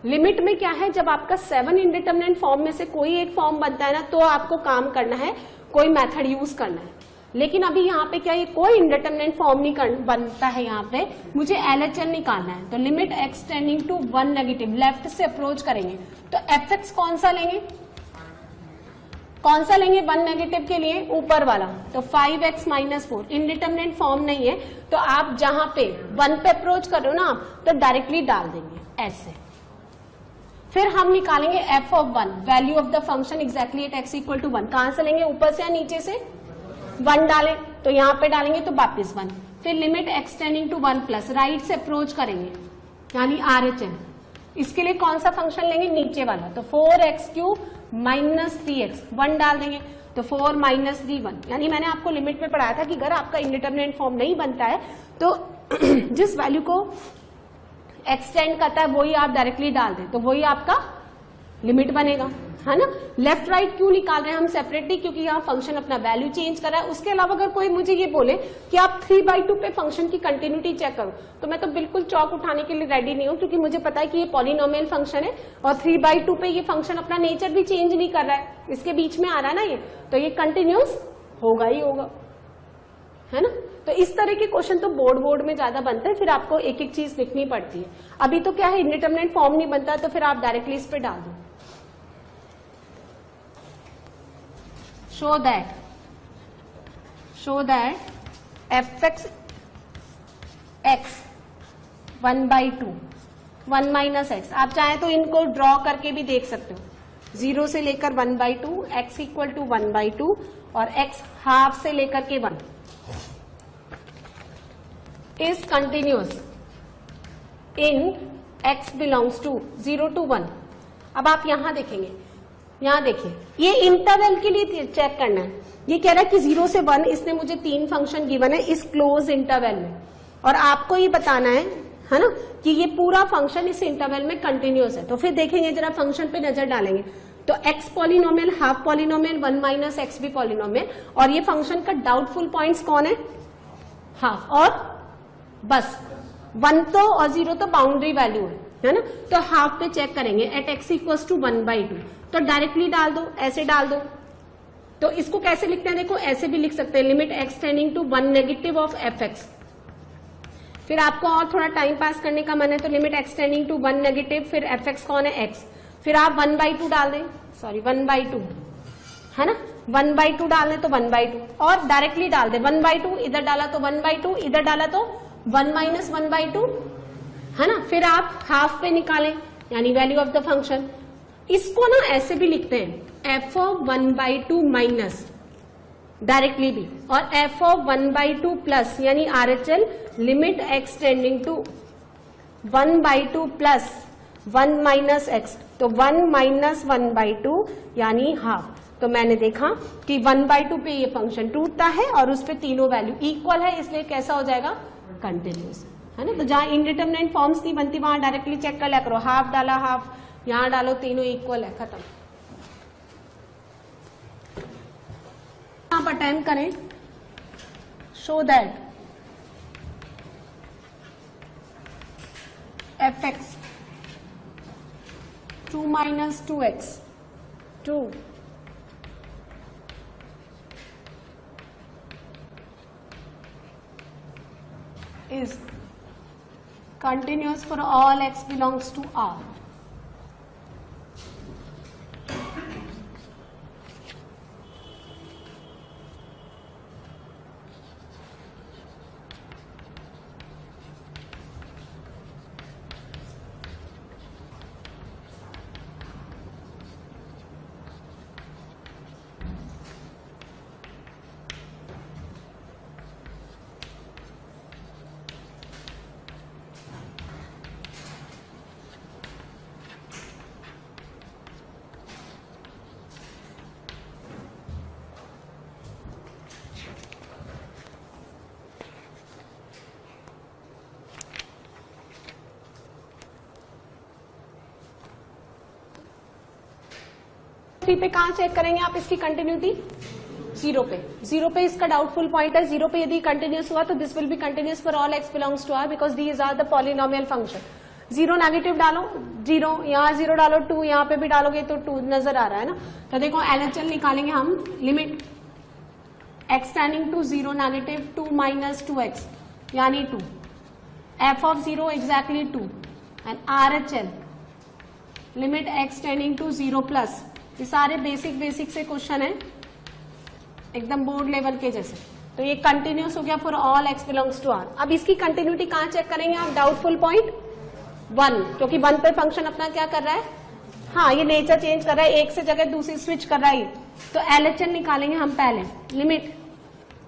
लिमिट में क्या है, जब आपका 7 इनडिटरमिनेट फॉर्म में से कोई एक फॉर्म बनता है ना, तो आपको काम करना है, कोई मेथड यूज करना है। लेकिन अभी यहाँ पे क्या, ये कोई इंडिटरमिनेट फॉर्म नहीं बनता है, यहाँ पे मुझे LHL निकालना है। तो limit x tending to 1 negative, लेफ्ट से अप्रोच करेंगे, तो fx कौन सा लेंगे, 1 नेगेटिव के लिए ऊपर वाला, तो 5x माइनस 4 इंडिटरमिनेट फॉर्म नहीं है। तो आप जहां पे 1 पे अप्रोच कर रहे हो ना आप, तो डायरेक्टली डाल देंगे ऐसे। फिर हम निकालेंगे f of 1, value of the function exactly at x equal to 1। कहां से लेंगे, ऊपर से या नीचे से, 1 डालें तो यहां पे डालेंगे तो वापिस 1। फिर limit x tending to 1 plus, right से अप्रोच करेंगे यानी RHL। इसके लिए कौन सा फंक्शन लेंगे, नीचे वाला, तो 4x क्यूब माइनस 3x, 1 डाल देंगे तो 4 माइनस 3 1। यानी मैंने आपको लिमिट में पढ़ाया था कि अगर आपका इंडिटरमिनेट फॉर्म नहीं बनता है तो जिस वैल्यू को एक्सटेंड करता है वही आप डायरेक्टली डाल दें, तो वही आपका लिमिट बनेगा, है ना। लेफ्ट राइट क्यों निकाल रहे हैं हम सेपरेटली, क्योंकि यहाँ फंक्शन अपना वैल्यू चेंज कर रहा है। उसके अलावा अगर कोई मुझे ये बोले कि आप 3/2 पे फंक्शन की कंटिन्यूटी चेक करो, तो मैं तो बिल्कुल चौक उठाने के लिए रेडी नहीं हूँ, क्योंकि मुझे पता है कि ये पॉलिनोमियल फंक्शन है और 3/2 पे ये फंक्शन अपना नेचर भी चेंज नहीं कर रहा है, इसके बीच में आ रहा है ना ये, तो ये कंटिन्यूस होगा ही होगा, है ना। तो इस तरह के क्वेश्चन तो बोर्ड में ज्यादा बनते हैं, फिर आपको एक एक चीज लिखनी पड़ती है। अभी तो क्या है, इंडिटरमिनेट फॉर्म नहीं बनता, तो फिर आप डायरेक्टली इस पे डाल दो। show that fx x 1/2 1 minus x. आप चाहें तो इनको ड्रॉ करके भी देख सकते हो, 0 से लेकर 1/2, x इक्वल टू 1/2 और x हाफ से लेकर के 1 is continuous in x belongs to 0 to 1। अब आप यहां देखेंगे, यहां देखिए, ये इंटरवल के लिए चेक करना है। ये कह रहा है कि 0 से 1 इसने मुझे 3 फंक्शन गिवन है इस क्लोज इंटरवल में, और आपको ये बताना है ना, कि ये पूरा फंक्शन इस इंटरवल में कंटिन्यूअस है। तो फिर देखेंगे, जरा फंक्शन पे नजर डालेंगे, तो x polynomial, half polynomial, 1 minus x भी पॉलिनोमियल, और ये फंक्शन का डाउटफुल पॉइंट्स कौन है, हाफ, और बस 1 तो और 0 तो बाउंड्री वैल्यू है ना। तो हाफ पे चेक करेंगे एट x इक्वल्स टू 1/2, तो डायरेक्टली डाल दो, ऐसे डाल दो। तो इसको कैसे लिखते हैं, देखो ऐसे भी लिख सकते हैं, limit x tending to 1 negative of fx। फिर आपको और थोड़ा टाइम पास करने का मन है तो limit x tending to 1 negative, फिर fx कौन है, x, फिर आप 1/2 डाल दें, सॉरी 1/2 है ना, 1/2 डाल दें तो 1/2, और डायरेक्टली डाल दें 1/2, इधर डाला तो 1/2, इधर डाला तो 1 माइनस 1/2, है ना। फिर आप हाफ पे निकालें यानी वैल्यू ऑफ द फंक्शन। इसको ना ऐसे भी लिखते हैं, f ऑफ 1/2 माइनस, डायरेक्टली भी, और f ऑफ 1/2 प्लस यानी RHL, limit x tending to 1/2 plus 1 minus x, तो 1 माइनस 1/2 यानी हाफ। तो मैंने देखा कि 1/2 पे ये फंक्शन टूटता है और उस पे तीनों वैल्यू इक्वल है, इसलिए कैसा हो जाएगा, कंटिन्यूस, है ना। तो जहां इनडिटरमिनेट फॉर्म्स नहीं बनती वहां डायरेक्टली चेक कर लिया करो, हाफ डाला हाफ, यहां डालो तीनों इक्वल है, खत्म। आप अटेम्प्ट करें, show that fx 2 minus 2x 2 is continuous for all x belongs to R. पे कहां चेक करेंगे आप इसकी कंटिन्यूटी, 0 पे, 0 पे इसका डाउटफुल पॉइंट है, 0 पे यदि कंटिन्यूस हुआ तो this will be continuous for all x belongs to R because these are the polynomial function. 0 negative डालो 0, यहाँ 0 डालो 2, यहाँ पे भी डालोगे तो 2 नजर आ रहा है ना। तो देखो LHL निकालेंगे हम, limit x tending to 0 negative 2 minus 2x यानी 2, f of 0 exactly 2 and RHL limit x tending to 0 plus. ये सारे बेसिक से क्वेश्चन है, एकदम बोर्ड लेवल के जैसे। तो ये कंटिन्यूस हो गया for all x belongs to R। अब इसकी कंटिन्यूटी कहां चेक करेंगे आप, डाउटफुल पॉइंट 1, क्योंकि 1 पे फंक्शन अपना क्या कर रहा है, हाँ ये नेचर चेंज कर रहा है, एक से जगह दूसरी स्विच कर रहा है। तो LHL निकालेंगे हम पहले, limit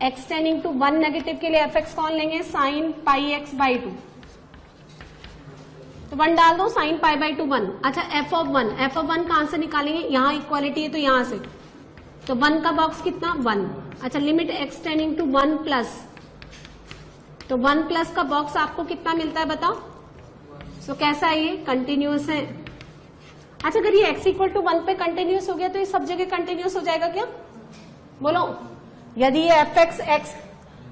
x tending to 1 negative के लिए fx कौन लेंगे, sin πx/2, तो 1 डाल दो, sin π/2 1। अच्छा f ऑफ 1 कहां से निकालेंगे, यहाँ इक्वालिटी है तो यहां से, तो 1 का बॉक्स कितना 1। अच्छा limit x tending to 1 plus, तो 1 प्लस का बॉक्स आपको कितना मिलता है बताओ। सो कैसा है ये, कंटिन्यूस है। अच्छा अगर ये x इक्वल टू 1 पे कंटिन्यूस हो गया तो ये सब जगह कंटिन्यूस हो जाएगा क्या, बोलो। यदि ये fx x,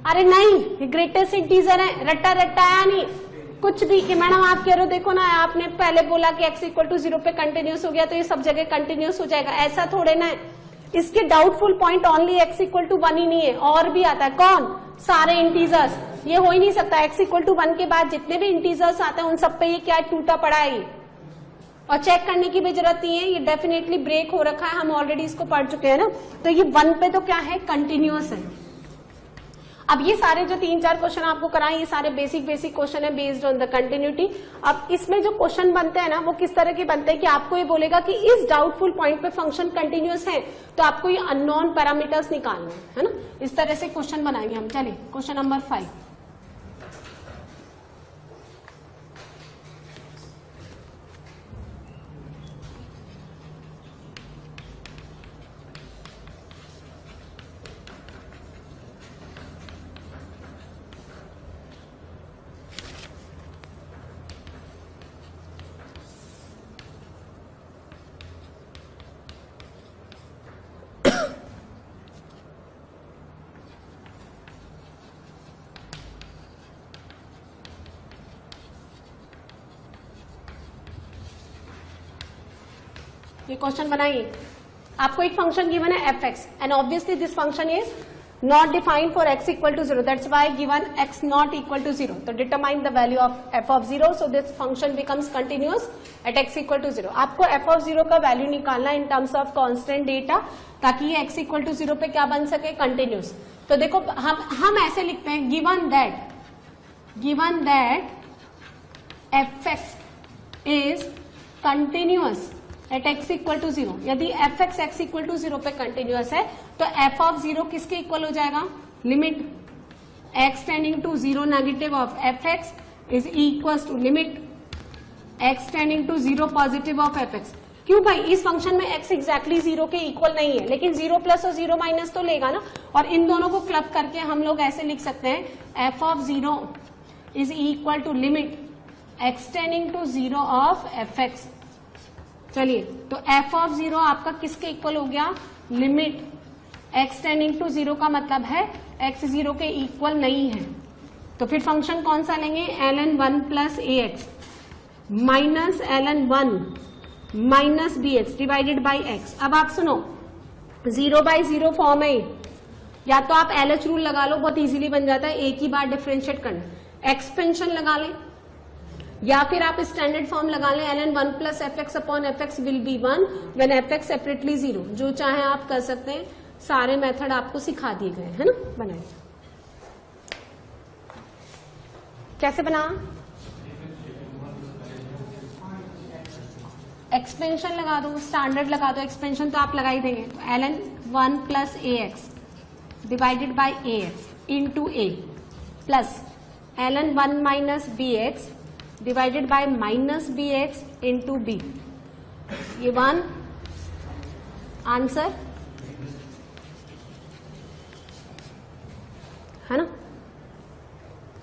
अरे नहीं ये ग्रेटेस्ट इंटीजर है, रट्टा आया नहीं कुछ भी कि मैडम आप कह रहे हो, देखो ना आपने पहले बोला कि x इक्वल टू 0 पे कंटिन्यूस हो गया तो ये सब जगह कंटिन्यूस हो जाएगा, ऐसा थोड़े ना है। इसके doubtful point only x equal to 1 ही नहीं है, और भी आता है, कौन, सारे इंटीजर्स। ये हो ही नहीं सकता, x इक्वल टू 1 के बाद जितने भी इंटीजर्स आते हैं उन सब पे ये क्या टूटा पड़ा है ये, और चेक करने की भी जरूरत नहीं है, ये डेफिनेटली ब्रेक हो रखा है, हम ऑलरेडी इसको पढ़ चुके हैं ना। तो ये 1 पे तो क्या है, कंटिन्यूस है। अब ये सारे जो 3-4 क्वेश्चन आपको कराएं, ये सारे बेसिक क्वेश्चन है बेस्ड ऑन द कंटिन्यूटी। अब इसमें जो क्वेश्चन बनते हैं ना वो किस तरह के बनते हैं कि आपको ये बोलेगा कि इस डाउटफुल पॉइंट पे फंक्शन कंटिन्यूस है तो आपको ये अननोन पैरामीटर्स निकालना है ना। इस तरह से क्वेश्चन बनाएंगे हम। चलिए क्वेश्चन नंबर 5। ये क्वेश्चन बनाइए। आपको एक फंक्शन गिवन है fx and obviously this function is not defined for x equal to 0, that's why given x not equal to 0। तो determine the value of f of 0 so this function becomes continuous at x equal to 0। आपको f ऑफ 0 का वैल्यू निकालना in terms of constant data ताकि ये x इक्वल टू 0 पे क्या बन सके, कंटिन्यूअस। तो देखो हम ऐसे लिखते हैं given that fx is continuous at x equal to 0। यदि fx x इक्वल टू 0 पे कंटिन्यूअस है तो f ऑफ 0 किसके इक्वल हो जाएगा, limit x tending to 0 negative of fx is equal to limit x tending to 0 positive of fx। क्यों भाई, इस फंक्शन में x एग्जैक्टली 0 के इक्वल नहीं है, लेकिन 0 प्लस और 0 माइनस तो लेगा ना, और इन दोनों को क्लब करके हम लोग ऐसे लिख सकते हैं f of 0 is equal to limit x tending to 0 of fx। चलिए, तो f ऑफ 0 आपका किसके इक्वल हो गया, लिमिट x टेंडिंग टू 0 का मतलब है x 0 के इक्वल नहीं है, तो फिर फंक्शन कौन सा लेंगे, ln1 plus ax minus ln1 minus bx divided by x। अब आप सुनो, 0/0 फॉर्म है, या तो आप LH रूल लगा लो, बहुत इजीली बन जाता है, एक ही बार डिफरेंशिएट करना, एक्सपेंशन लगा लें, या फिर आप स्टैंडर्ड फॉर्म लगा लें, ln1 plus fx upon fx will be 1 when fx separately 0। जो चाहे आप कर सकते हैं, सारे मेथड आपको सिखा दिए गए है ना, बनाइए। कैसे बना, एक्सपेंशन लगा दो, स्टैंडर्ड लगा दो, एक्सपेंशन तो आप लगा ही देंगे, तो ln1 plus ax divided by ax into a plus ln1 minus bx divided by minus bx into b। ये 1 आंसर है ना।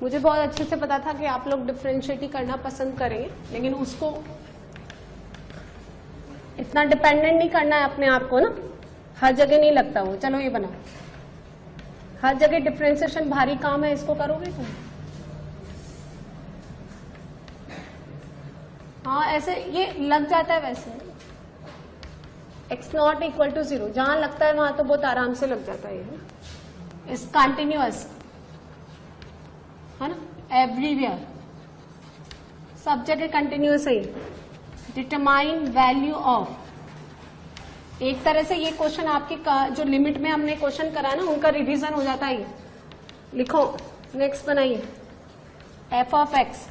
मुझे बहुत अच्छे से पता था कि आप लोग डिफरेंशिएट ही करना पसंद करेंगे, लेकिन उसको इतना डिपेंडेंट नहीं करना है अपने आप को ना, हर जगह नहीं लगता वो। चलो ये बनाओ, हर जगह डिफरेंशिएशन भारी काम है, इसको करोगे तुम? हाँ, ऐसे ये लग जाता है वैसे, x नॉट इक्वल टू 0 जहां लगता है वहां तो बहुत आराम से लग जाता है ये, इस कंटिन्यूअस है ना, एवरीवेयर सब जगह कंटिन्यूअस है। डिटरमाइन वैल्यू ऑफ, एक तरह से ये क्वेश्चन आपके जो लिमिट में हमने क्वेश्चन करा ना, उनका रिवीजन हो जाता है ये। लिखो, नेक्स्ट बनाइए, f of x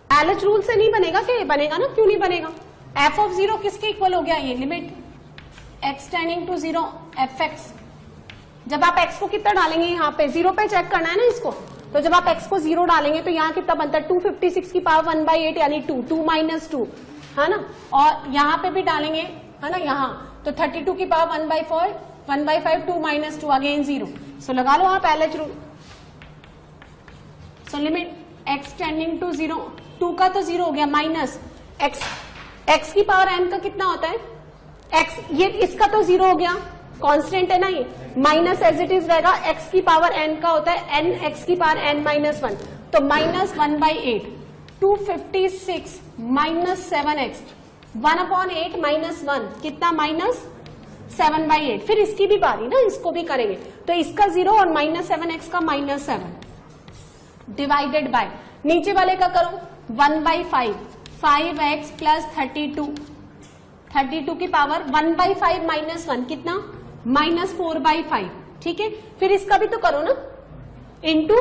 LH rule से नहीं बनेगा क्या, ये बनेगा ना, क्यों नहीं बनेगा। f ऑफ 0 किसके इक्वल हो गया, ये limit x tending to 0 fx। जब आप x को कितना डालेंगे, यहाँ पे 0 पे चेक करना है ना इसको, तो जब आप x को 0 डालेंगे तो यहाँ कितना बनता है, 256 की पावर 1/8 यानी 2, 2 माइनस 2 है ना, और यहाँ पे भी डालेंगे है ना, यहाँ तो 32 की पावर 1/4, 1/5, 2 माइनस 2 अगेन 0। सो लगा लो आप LH rule. So limit x tending to 0, 2 का तो 0 हो गया, माइनस x की पावर n का कितना होता है, x ये इसका तो 0 हो गया, कांस्टेंट है ना ये, माइनस एज इट इज रहेगा, x की पावर n का होता है n x की पावर n माइनस 1, तो माइनस 1/8, 256 माइनस 7x, 1/8 माइनस 1 कितना, माइनस 7/8। फिर इसकी भी बारी ना, इसको भी करेंगे, तो इसका 0 और माइनस 7x का माइनस 7 डिवाइडेड बाय, नीचे वाले का करो 1/5, 5x प्लस 32, 32 की पावर 1/5 माइनस 1 कितना, माइनस 4/5। ठीक है, फिर इसका भी तो करो ना, इंटू,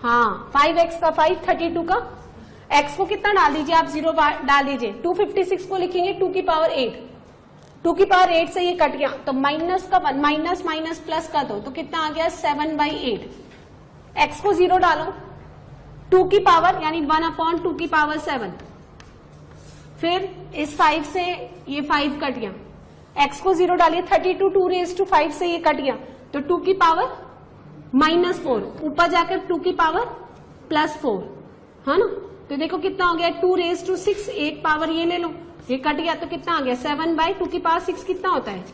हाँ 5x का 5, 32 का, x को कितना डाल दीजिए आप, 0 डाल दीजिए, 256 को लिखेंगे 2 की पावर 8, 2 की पावर 8 से ये कट गया, तो माइनस का 1, माइनस माइनस प्लस का 2, तो कितना आ गया 7/8। x को 0 डालो, 2 की पावर यानी 1/2 की पावर 7, फिर इस 5 से ये 5 कट गया, x को 0 डालिए, 32 2 रेज टू 5 से ये कट गया, तो 2 की पावर माइनस 4, ऊपर जाकर 2 की पावर प्लस 4 है ना, तो देखो कितना हो गया, 2 रेज टू 6, 8 पावर ये ले लो, ये कट गया, तो कितना आ गया 7/2 की पावर 6 कितना होता है,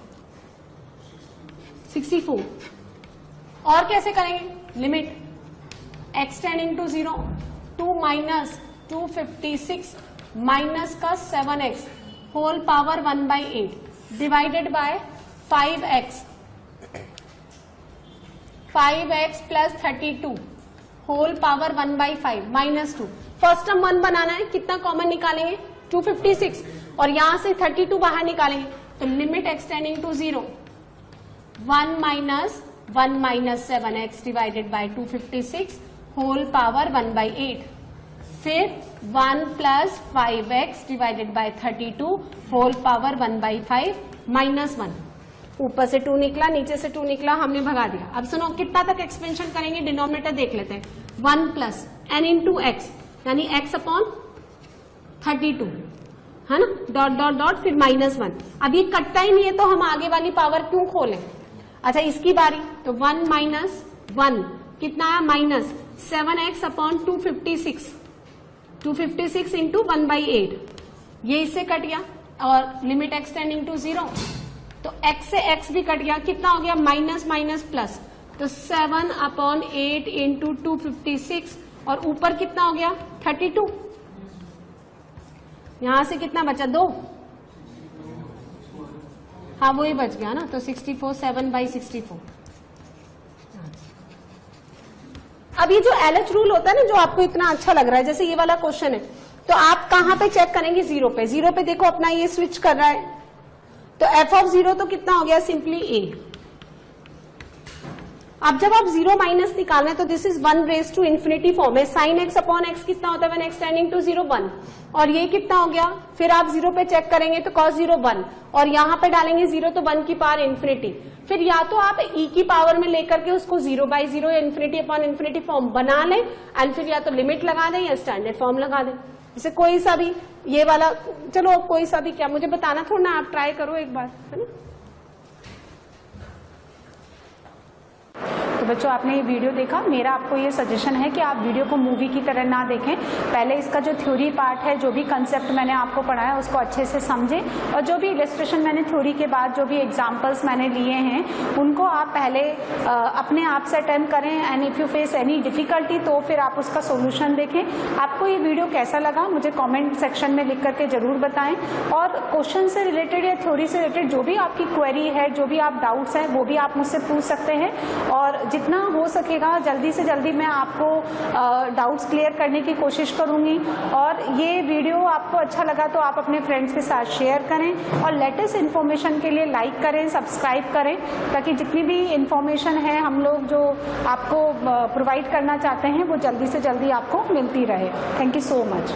64। और कैसे करेंगे, limit x tending to 0, 2 minus 256 minus का 7x whole power 1/8 divided by 5x plus 32 whole power 1/5 minus 2। First term 1 बनाना है, कितना कॉमन निकालेंगे 256 और यहां से 32 बाहर निकालेंगे तो limit extending to 0 1 minus 7x divided by 256 whole power 1/8 फिर 1 plus 5x divided by 32 whole power 1/5 minus 1। ऊपर से 2 निकला, नीचे से 2 निकला, हमने भगा दिया। अब सुनो कितना तक एक्सपेंशन करेंगे, डिनोमिनेटर देख लेते हैं। 1 प्लस n इंटू एक्स यानी x अपॉन 32 है ना, डॉट डॉट डॉट फिर माइनस 1। अब ये कटता ही नहीं है तो हम आगे वाली पावर क्यों खोलें। अच्छा इसकी बारी, तो 1 माइनस 1 कितना है माइनस 7x अपॉन 256 इंटू 1/8 ये इससे कट गया और लिमिट एक्सटेंडिंग टू 0 तो x से x भी कट गया, कितना हो गया माइनस माइनस प्लस, तो 7 अपॉन 8 इंटू 256 और ऊपर कितना हो गया 32। यहां से कितना बचा 2, हाँ वही बच गया ना, तो 64 7/64। अब ये जो LH रूल होता है ना जो आपको इतना अच्छा लग रहा है, जैसे ये वाला क्वेश्चन है तो आप कहां पे चेक करेंगे 0 पे। 0 पे देखो अपना ये स्विच कर रहा है तो f ऑफ 0 तो कितना हो गया सिंपली a। अब जब आप 0 माइनस निकालना है तो this is 1 raise to infinity form है। साइन x अपॉन x कितना होता है व्हेन x टेंडिंग टू 0 1 और ये कितना हो गया, फिर आप 0 पे चेक करेंगे तो cos 0 1 और यहां पे डालेंगे 0 तो 1 की पावर इन्फिनिटी। फिर या तो आप e की पावर में लेकर के उसको 0/0 या इन्फिनिटी अपॉन इन्फिनिटी फॉर्म बना लें एंड फिर या तो लिमिट लगा दें या स्टैंडर्ड फॉर्म लगा दें। जैसे कोई सा भी ये वाला, चलो कोई सा भी, क्या मुझे बताना थोड़ा ना, आप ट्राई करो एक बार, है ना। तो बच्चों आपने ये वीडियो देखा, मेरा आपको ये सजेशन है कि आप वीडियो को मूवी की तरह ना देखें। पहले इसका जो थ्योरी पार्ट है, जो भी कंसेप्ट मैंने आपको पढ़ाया उसको अच्छे से समझें और जो भी इलस्ट्रेशन मैंने थ्योरी के बाद जो भी एग्जांपल्स मैंने लिए हैं उनको आप पहले अपने आप से अटेम्प्ट करें and if you face any difficulty तो फिर आप उसका सोल्यूशन देखें। आपको ये वीडियो कैसा लगा मुझे कॉमेंट सेक्शन में लिख करके जरूर बताएं और क्वेश्चन से रिलेटेड या थ्योरी से रिलेटेड जो भी आपकी क्वेरी है, जो भी आप डाउट्स हैं वो भी आप मुझसे पूछ सकते हैं और जितना हो सकेगा जल्दी से जल्दी मैं आपको डाउट्स क्लियर करने की कोशिश करूंगी। और ये वीडियो आपको अच्छा लगा तो आप अपने फ्रेंड्स के साथ शेयर करें और लेटेस्ट इन्फॉर्मेशन के लिए लाइक करें, सब्सक्राइब करें ताकि जितनी भी इन्फॉर्मेशन है हम लोग जो आपको प्रोवाइड करना चाहते हैं वो जल्दी से जल्दी आपको मिलती रहे। Thank you so much.